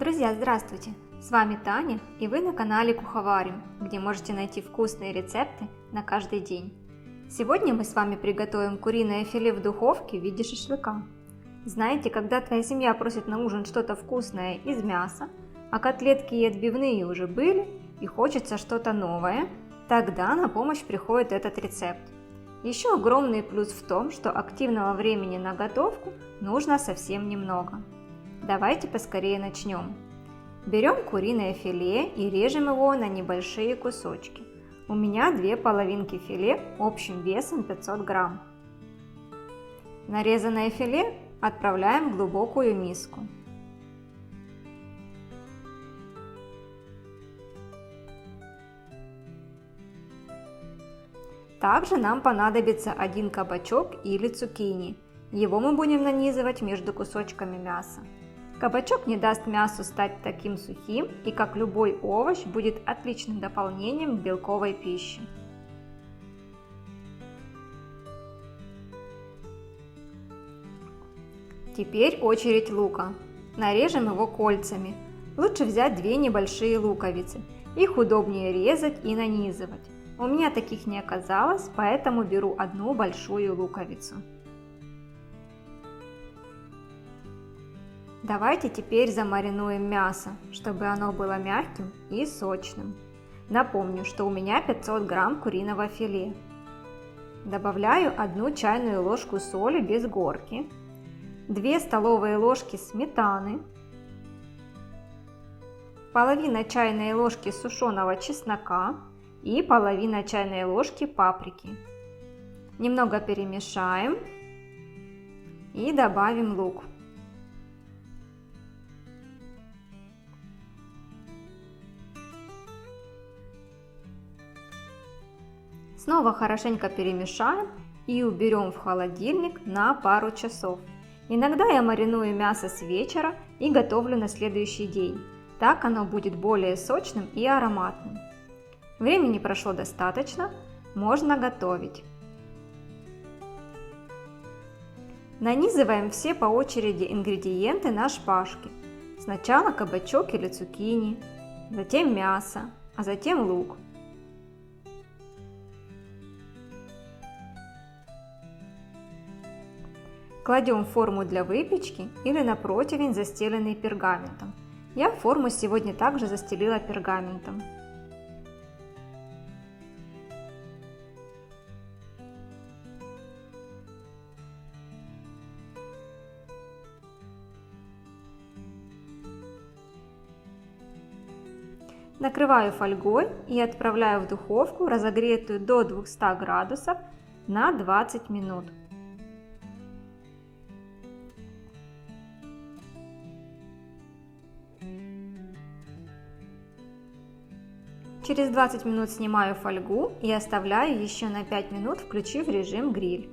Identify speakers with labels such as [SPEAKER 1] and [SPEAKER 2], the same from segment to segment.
[SPEAKER 1] Друзья, здравствуйте! С вами Таня, и вы на канале Куховарим, где можете найти вкусные рецепты на каждый день. Сегодня мы с вами приготовим куриное филе в духовке в виде шашлыка. Знаете, когда твоя семья просит на ужин что-то вкусное из мяса, а котлетки и отбивные уже были, и хочется что-то новое, тогда на помощь приходит этот рецепт. Еще огромный плюс в том, что активного времени на готовку нужно совсем немного. Давайте поскорее начнем. Берем куриное филе и режем его на небольшие кусочки. У меня 2 половинки филе общим весом 500 грамм. Нарезанное филе отправляем в глубокую миску. Также нам понадобится 1 кабачок или цукини. Его мы будем нанизывать между кусочками мяса. Кабачок не даст мясу стать таким сухим и, как любой овощ, будет отличным дополнением к белковой пище. Теперь очередь лука. Нарежем его кольцами. Лучше взять 2 небольшие луковицы. Их удобнее резать и нанизывать. У меня таких не оказалось, поэтому беру 1 большую луковицу. Давайте теперь замаринуем мясо, чтобы оно было мягким и сочным. Напомню, что у меня 500 грамм куриного филе. Добавляю 1 чайную ложку соли без горки, 2 столовые ложки сметаны, половина чайной ложки сушеного чеснока и половина чайной ложки паприки. Немного перемешаем и добавим лук. Снова хорошенько перемешаем и уберем в холодильник на пару часов. Иногда я мариную мясо с вечера и готовлю на следующий день. Так оно будет более сочным и ароматным. Времени прошло достаточно, можно готовить. Нанизываем все по очереди ингредиенты на шпажки. Сначала кабачок или цукини, затем мясо, а затем лук. Кладем в форму для выпечки или на противень, застеленный пергаментом. Я форму сегодня также застелила пергаментом. Накрываю фольгой и отправляю в духовку, разогретую до 200 градусов, на 20 минут. Через 20 минут снимаю фольгу и оставляю еще на 5 минут, включив режим гриль.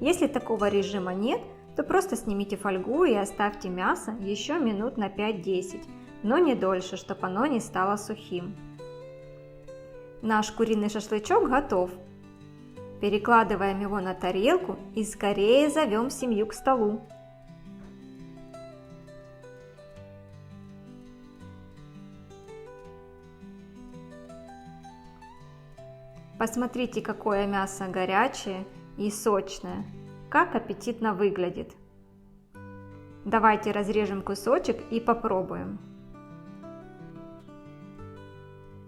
[SPEAKER 1] Если такого режима нет, то просто снимите фольгу и оставьте мясо еще минут на 5-10, но не дольше, чтобы оно не стало сухим. Наш куриный шашлычок готов. Перекладываем его на тарелку и скорее зовем семью к столу. Посмотрите, какое мясо горячее и сочное, как аппетитно выглядит. Давайте разрежем кусочек и попробуем.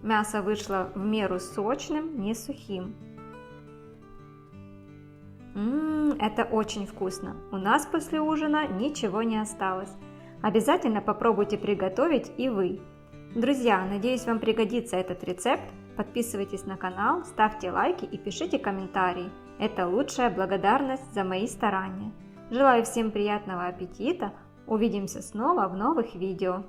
[SPEAKER 1] Мясо вышло в меру сочным, не сухим. Это очень вкусно. У нас после ужина ничего не осталось. Обязательно попробуйте приготовить и вы. Друзья, надеюсь, вам пригодится этот рецепт. Подписывайтесь на канал, ставьте лайки и пишите комментарии. Это лучшая благодарность за мои старания. Желаю всем приятного аппетита. Увидимся снова в новых видео.